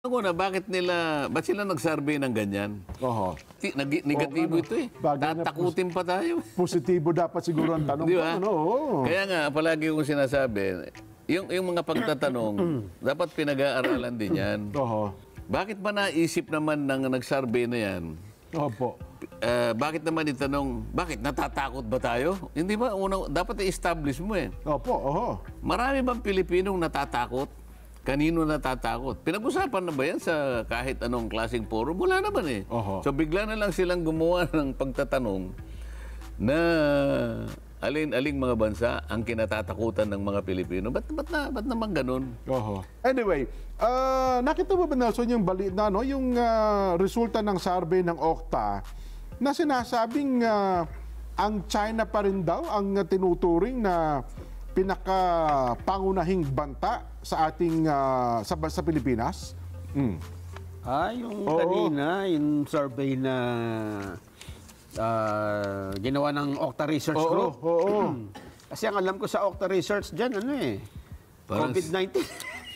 Ako na, ba't sila nag-survey ng ganyan? Oho. Negatibo ito eh. Bagay na Tatakutin pa tayo. Positibo dapat siguro ang tanong. Di ba? Oo. Kaya nga, palagi kong sinasabi, yung mga pagtatanong, dapat pinag-aaralan din yan. Oho. Bakit ba naisip naman ng nag-survey na yan? Opo. Bakit naman itanong, bakit natatakot ba tayo? Hindi ba? Dapat i-establish mo eh. Opo, oho. Marami bang Pilipinong natatakot? Kanino natatakot? Pinag-usapan na ba yan sa kahit anong klaseng forum? Wala naman eh. Oho. So bigla na lang silang gumawa ng pagtatanong na alin-aling mga bansa ang kinatatakutan ng mga Pilipino. Ba't naman ganun? Oho. Anyway, nakita mo ba, Nelson, yung balita, no? Yung resulta ng survey ng OCTA na sinasabing ang China pa rin daw ang tinuturing na pinakapangunahing banta sa ating sa Pilipinas? Yung kanina, yung survey na ginawa ng Octa Research Group. Kasi ang alam ko sa Octa Research dyan, Parang- COVID-19.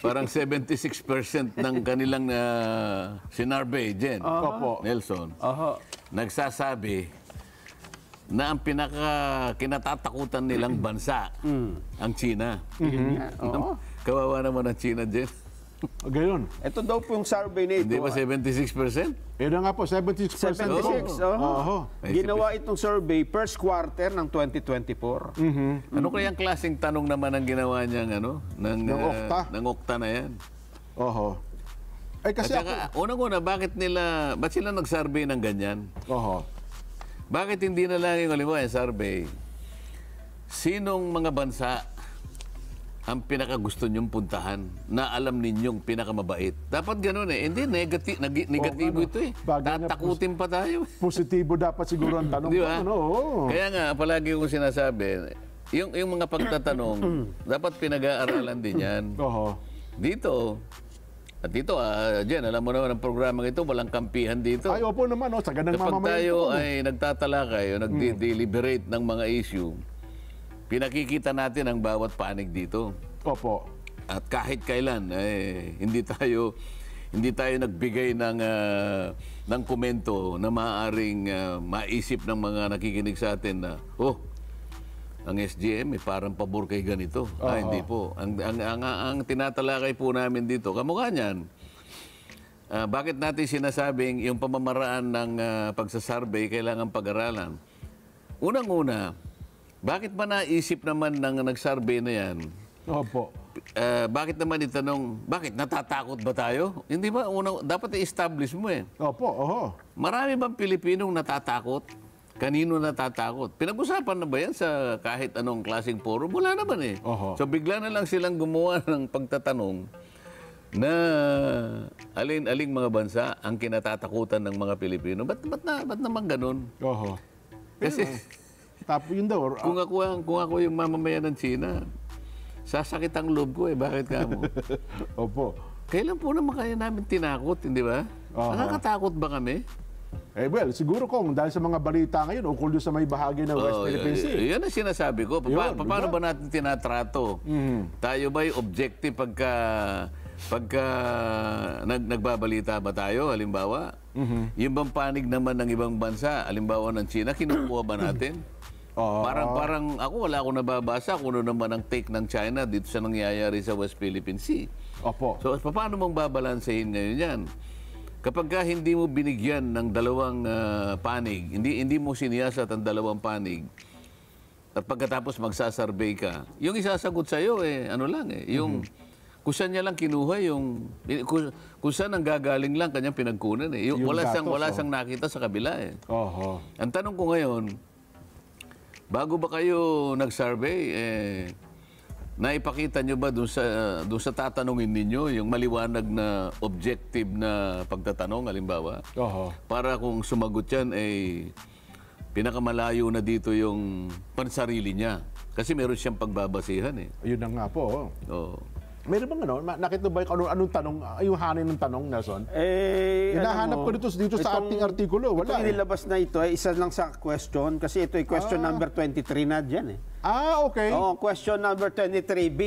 Parang 76% ng kanilang sinurvey, Jen, Opo. Nelson, nagsasabi na ang kinatatakutan nilang bansa, ang China. Kawawa naman ang China, Jen. Gayon. Ito daw po yung survey na ito. Hindi ba 76%? Yun na nga po, 76%. 76. Oho. Ginawa itong survey first quarter ng 2024. Ano kayang klaseng tanong naman ang ginawa niyang ng OCTA? ng OCTA na yan? Oho. Ay, At kasi saka, unang-una, ba't sila nag-survey ng ganyan? Oho. Bakit hindi na lang yung halimbawa yung survey? Sinong mga bansa ang pinakagusto niyong puntahan na alam ninyong pinakamabait? Dapat gano'n eh. Hindi, negatibo ito eh. Bagay na Tatakutin pa tayo. Positibo dapat siguro ang tanong. Di ba? Oo. Kaya nga, palagi kong sinasabi, yung mga pagtatanong, dapat pinag-aaralan din yan. Oho. Dito, Jen, alam mo naman ang programang ito, walang kampihan dito. Ay, opo naman, sa gandang Kapag mamamayan tayo po. ay nagtatalakay o nagde-deliberate ng mga issue, pinakikita natin ang bawat panig dito. Opo. At kahit kailan, hindi tayo nagbigay ng komento na maaaring maisip ng mga nakikinig sa atin na, ang SGM parang pabor kay ganito. Hindi po. Ang tinatalakay po namin dito, kamukha niyan. Bakit natin sinasabing yung pamamaraan ng pagsasurvey kailangan pag-aralan? Unang-una, bakit ba naisip naman ng nag-survey na yan? Opo. Bakit naman itanong, bakit natatakot ba tayo? Hindi ba? Dapat i-establish mo eh. Opo, oho. Marami bang Pilipinong natatakot? Kanino natatakot? Pinag-usapan na ba yan sa kahit anong klaseng forum? Wala naman eh. Oho. So bigla na lang silang gumawa ng pagtatanong na alin-aling mga bansa ang kinatatakutan ng mga Pilipino. Ba't naman ganun? Oho. Kasi Tapos yun daw. kung ako yung mamamayan ng China, sasakit ang loob ko eh. Bakit ka mo? Opo. Kailan po naman kaya namin tinakot, hindi ba? Nakakatakot ba kami? Well, siguro kung dahil sa mga balita ngayon, ukol doon sa may bahagi ng West Philippine Sea. Yan ang sinasabi ko. Paano ba natin tinatrato? Tayo ba'y objective pagka nagbabalita ba tayo, halimbawa? Yung bang panig naman ng ibang bansa, halimbawa ng China, kinukuha ba natin? Parang ako, wala akong nababasa kung ano naman ang take ng China dito sa nangyayari sa West Philippine Sea. Opo. So, paano mong babalansehin ngayon yan? Kapag hindi mo binigyan ng dalawang panig, hindi mo siniyasat ang dalawang panig, at pagkatapos magsasurvey ka, yung isasagot sa'yo, yung kung saan niya lang kinuha, kung saan ang gagaling lang kanyang pinagkunan. Yung wala siyang nakita sa kabila. Oho. Ang tanong ko ngayon, bago ba kayo nag-survey, naipakita nyo ba dun sa tatanungin ninyo yung maliwanag na objective na pagtatanong, halimbawa? Oho. Para kung sumagot yan, pinakamalayo na dito yung pansarili niya. Kasi meron siyang pagbabasihan eh. Ayun na nga po. Oo. Meron bang ano? Nakita ba yung anong tanong, yung hanin ng tanong, Nelson? Hinahanap ko dito sa ating artikulo. Wala. Itong inilabas na ito, isa lang sa question, kasi ito ay question number 23 na dyan eh. Okay. Oo, question number 23B.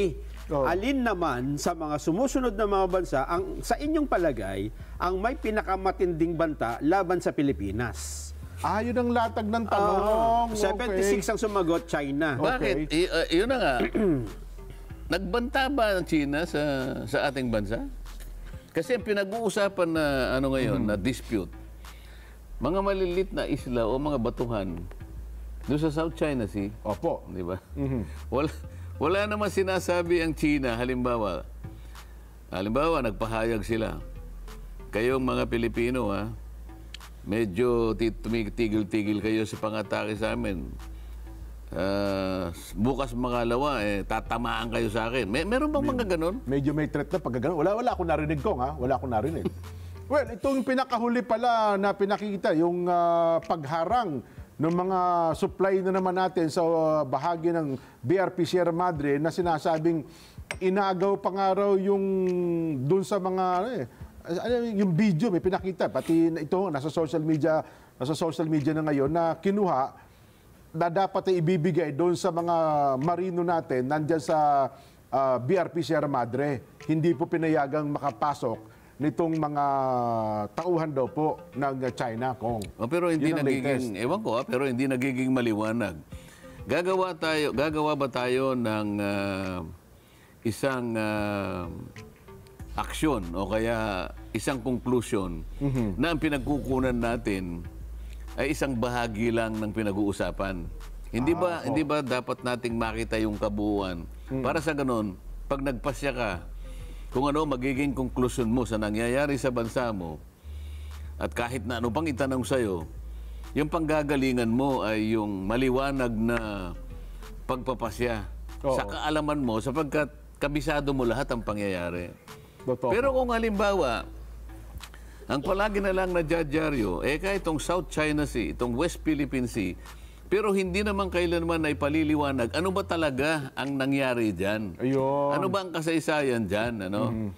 Oh. Alin naman sa mga sumusunod na mga bansa, sa inyong palagay, ang may pinakamatinding banta laban sa Pilipinas? Yun ang latag ng tanong. 76 ang sumagot, China. Bakit? Yun na nga. Nagbanta ba ang China sa ating bansa? Kasi ang pinag-uusapan na ngayon, na dispute, mga malilit na isla o mga batuhan doon sa South China Sea. Opo. Di ba? Wala naman sinasabi ang China, halimbawa, nagpahayag sila. Kayong mga Pilipino, medyo tumitigil-tigil kayo sa pangatake sa amin. Bukas makalawa, tatamaan kayo sa akin. Meron bang mga ganon? Medyo may threat na pag gano'n. Wala akong narinig ko, ha? Wala akong narinig. Well, itong pinakahuli pala na pinakikita, yung pagharang ng mga supply na naman natin sa bahagi ng BRP Sierra Madre na sinasabing inagaw pa nga raw yung dun sa mga yung video may pinakita pati ito nasa social media na ngayon na kinuha na dapat ay ibibigay doon sa mga marino natin nandyan sa BRP Sierra Madre. Hindi po pinayagang makapasok nitong mga tauhan daw po ng China, Kong. Pero hindi Yun ang latest. nagiging, ewan ko pero hindi nagiging maliwanag. Gagawa ba tayo ng isang aksyon o kaya isang conclusion na ang pinagkukunan natin ay isang bahagi lang ng pinag-uusapan. Hindi ba dapat nating makita yung kabuuan? Para sa ganun, pag nagpasya ka, kung ano magiging konklusyon mo sa nangyayari sa bansa mo, at kahit na ano pang itanong sa'yo, yung panggagalingan mo ay yung maliwanag na pagpapasya sa kaalaman mo sapagkat kabisado mo lahat ang pangyayari. Totoo. Pero kung halimbawa, ang palagi na lang nadyadyaryo, kahit itong South China Sea, itong West Philippine Sea, pero hindi naman kailanman ay paliliwanag, ano ba talaga ang nangyari dyan? Ayun. Ano ba ang kasaysayan dyan? Ano?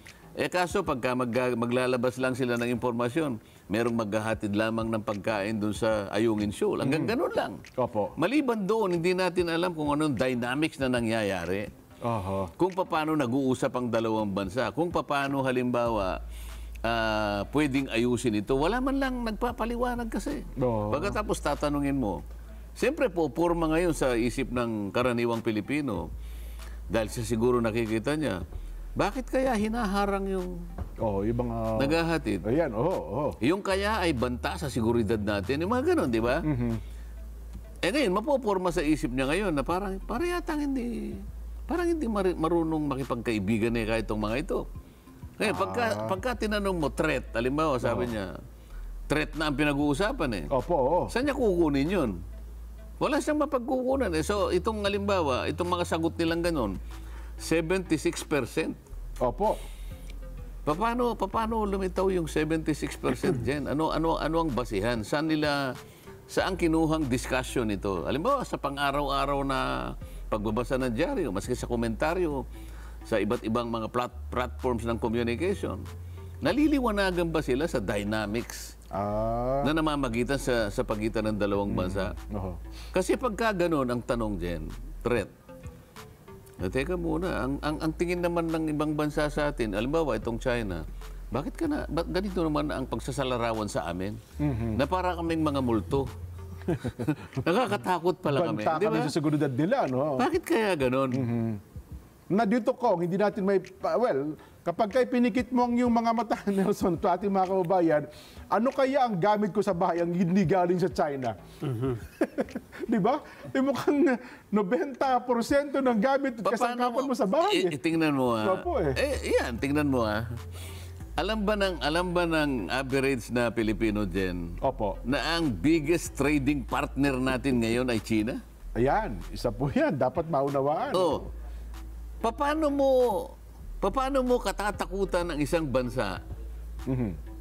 Kaso pagka maglalabas lang sila ng impormasyon, merong maghahatid lamang ng pagkain dun sa Ayungin Shoal. Hanggang ganun lang. Opo. Maliban doon, hindi natin alam kung anong dynamics na nangyayari. Kung paano nag-uusap ang dalawang bansa. Kung paano halimbawa, pwedeng ayusin ito. Wala man lang nagpapaliwanag kasi. Pagkatapos tatanungin mo, siyempre po, purma ngayon sa isip ng karaniwang Pilipino. Dahil siya siguro nakikita niya, bakit kaya hinaharang yung yung mga naghahatid? Ayan, Yung kaya ay banta sa seguridad natin. Yung mga ganon, di ba? Ngayon, mapupurma sa isip niya ngayon na parang yatang hindi marunong makipagkaibigan kahit itong mga ito. Ngayon, pagka tinanong mo, threat, halimbawa, sabi niya, threat na ang pinag-uusapan Opo. Saan niya kukunin yun? Wala siyang mapagkukunan. So, itong halimbawa, itong mga sagot nilang ganon, 76%. Opo. Paano lumitaw yung 76% dyan? Ano ang basihan? Saan kinuhang discussion ito? Halimbawa, sa pang-araw-araw na pagbabasa ng dyaryo, maski sa komentaryo, sa iba't ibang mga platforms ng communication, naliliwanagan ba sila sa dynamics na namamagitan sa pagitan ng dalawang bansa? Kasi pagka ganun ang tanong dyan, threat. Teka muna, ang tingin naman ng ibang bansa sa atin, halimbawa itong China, bakit ganito naman ang pagsasalarawan sa amin? Na para kaming mga multo. Nakakatakot pala kami. Banta kami sa seguridad nila, no? Bakit kaya ganon? Na dito, Kong, hindi natin may... kapag kay pinikit mo yung mga mata, Nelson, to ating mga kababayan, ano kaya ang gamit ko sa bahay ang hindi galing sa China? Di ba? Mukhang 90% ng gamit at kasangkapan mo sa bahay. Tingnan mo tingnan mo Alam ba ng average na Pilipino dyan na ang biggest trading partner natin ngayon ay China? Ayan, isa po yan. Dapat maunawaan. Paano mo katatakutan ng isang bansa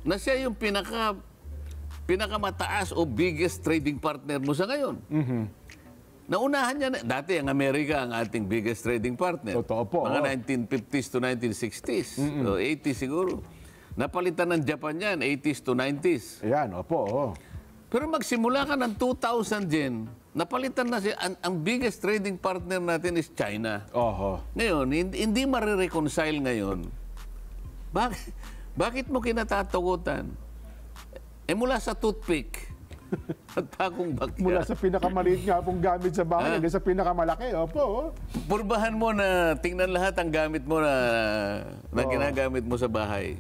na siya yung pinakamataas o biggest trading partner mo sa ngayon? Naunahan niya na. Dati ang Amerika ang ating biggest trading partner. Totoo po, Mga 1950s to 1960s. So 80s siguro. Napalitan ng Japan yan, 80s to 90s. Ayan, opo. Pero magsimula ka ng 2000 din, napalitan na siya. Ang biggest trading partner natin is China. Oho. Ngayon, hindi marireconcile ngayon. Bakit mo kinatatakutan? Mula sa toothpick at pakong bakya. Mula sa pinakamaliit nga pong gamit sa bahay hanggang sa pinakamalaki. Opo. Purbahan mo na tingnan lahat ang gamit mo na ginagamit mo sa bahay.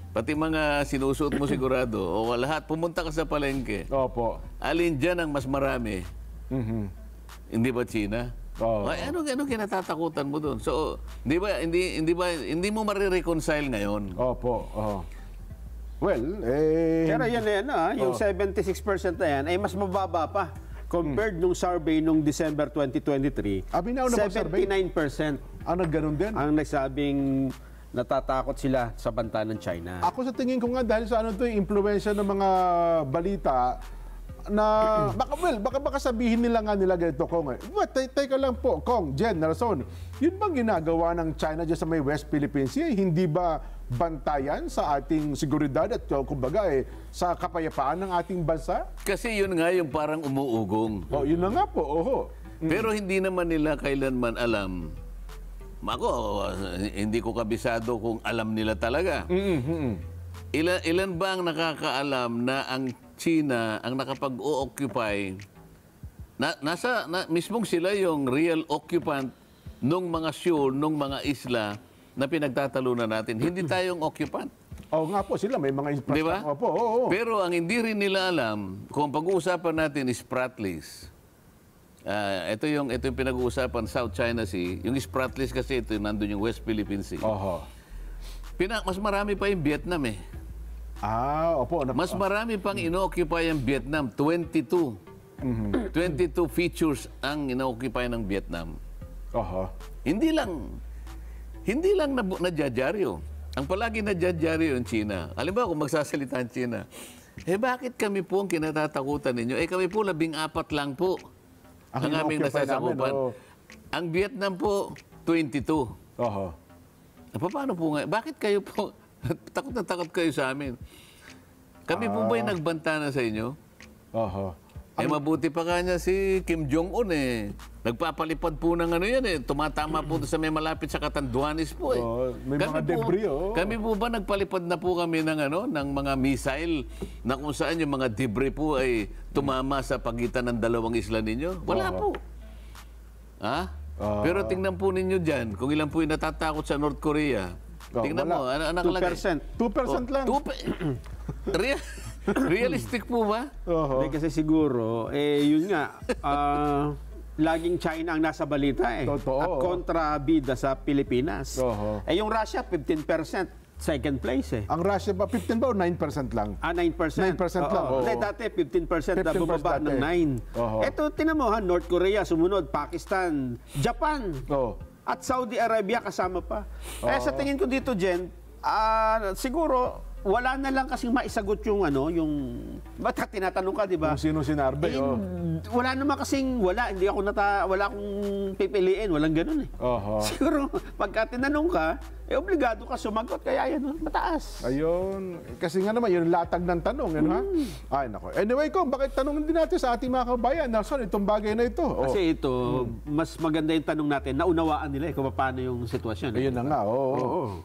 Pati mga sinusuot mo sigurado. O lahat, pumunta ka sa palengke. Opo. Alin dyan ang mas marami? Hindi ba China? Oo. Ay, ano kinatatakutan mo doon? So, hindi mo marireconcile ngayon. Opo. Well, Pero yan yung 76% na yan, ay mas mababa pa. Compared nung survey nung December 2023, Abinaw na ba survey? 79% Ganun din. ang nagsabing natatakot sila sa banta ng China. Ako sa tingin ko nga dahil sa impluwensya ng mga balita na baka sabihin nila ganito, Kong. Teka lang po, Kong, Jen, Nelson, yun bang ginagawa ng China dyan sa may West Philippine Sea? Hindi ba bantayan sa ating seguridad at kumbaga sa kapayapaan ng ating bansa? Kasi yun nga yung parang umuugong. Yun na nga po, Pero hindi naman nila kailanman alam. Ako, hindi ko kabisado kung alam nila talaga. Ilan ba ang nakakaalam na ang China ang nakapag-o-occupy, mismong sila yung real occupant nung mga shoal, nung mga isla na pinagtatalunan natin. Hindi tayong occupant. Nga po, sila may mga Di ba? Opo. Pero ang hindi rin nila alam, kung pag-uusapan natin is Spratlys. Ito yung pinag-uusapan South China Sea. Yung Spratlys kasi ito, nandun yung West Philippine Sea. Oho. Mas marami pa yung Vietnam eh. Opo. Mas marami pang ino-occupy ang Vietnam. 22. 22 features ang ino-occupy ng Vietnam. Oho. Hindi lang nadyadyaryo. Ang palagi nadyadyaryo yung China. Alam ba kung magsasalita ang China, bakit kami po ang kinatatakutan ninyo? Kami po 14 lang po ang aming nasasakupan. Ang Vietnam po, 22. Oho. Paano po nga? Bakit kayo po, takot na takot kayo sa amin? Kami po ba yung nagbanta na sa inyo? Oho. Mabuti pa kanya si Kim Jong-un Nagpapalipad po ng tumatama po sa may malapit sa Catanduanes po may mga debris Kami po ba nagpalipad na po kami ng mga missile na kung saan yung mga debris po ay tumama sa pagitan ng dalawang isla ninyo? Wala po. Pero tingnan po ninyo dyan, kung ilan po yung natatakot sa North Korea. Tingnan mo, ano nakalagay? 2% lang. Realistic po ba? Hindi kasi siguro, yun nga, laging China ang nasa balita Totoo. At kontrabida sa Pilipinas. Yung Russia, 15%. Second place Ang Russia ba, 15 ba o 9% lang? 9%. 9% lang. Hindi, dati 15% na 15% bumaba ng 9. Ito, tinan mo North Korea sumunod, Pakistan, Japan, at Saudi Arabia kasama pa. Kaya sa tingin ko dito, Jen, siguro, wala na lang kasing maisagot yung ba't tinatanong ka, di ba? Kung sino sinarbe, Wala naman kasing, wala akong pipiliin, walang ganun Siguro, pagka tinanong ka, obligado ka sumagot, kaya yan, mataas. Ayun. Kasi nga naman, yung latag ng tanong, ha? Ay, nako. Anyway, Kong, bakit tanongin din natin sa ating mga kabayan, Nelson, itong bagay na ito? Kasi ito, mas maganda yung tanong natin, naunawaan nila kung paano yung sitwasyon. Ayun na nga,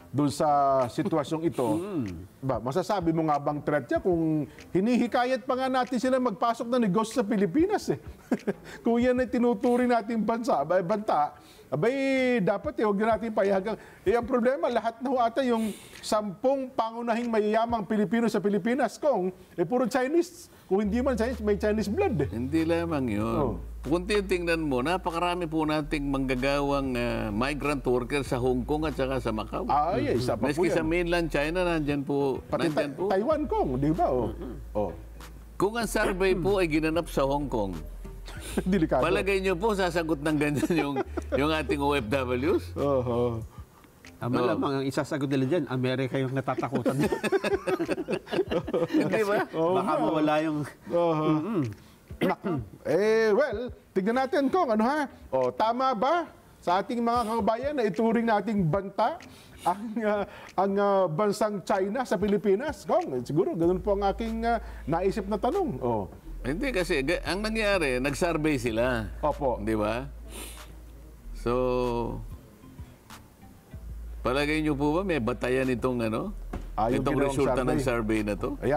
Doon sa sitwasyong ito, masasabi mo nga bang threat niya kung hinihikayat pa nga natin sila magpasok ng negosyo sa Pilipinas Kung yan ay tinuturing nating banta, dapat huwag natin payagang. Ang problema, lahat na ata yung 10 pangunahing mayayamang Pilipino sa Pilipinas, Kung, puro Chinese. Kung hindi man Chinese, may Chinese blood Hindi lamang yun. Kung titingnan mo, napakarami po nating manggagawang migrant workers sa Hong Kong at saka sa Macau. Isa pa po Meski yan. sa mainland China, nandyan po. Pati Taiwan, Kong, di ba? Kung ang survey po ay ginanap sa Hong Kong, Delikado. palagay niyo po sasagot ng ganyan yung ating OFWs? Malamang ang isasagot nila dyan, Amerika yung natatakutan. Hindi ba? Baka mawala yung... Nako. Well, tignan natin kung ano ha. O, tama ba sa ating mga kababayan na ituring nating banta ang bansang China sa Pilipinas? Kung, siguro, ganun po ang aking naisip na tanong. O. Hindi kasi, ang nangyari, nag-survey sila. Opo. Di ba? So, palagay niyo po ba may batayan itong Yung itong ginawang resulta ng survey. survey na to? Ayan.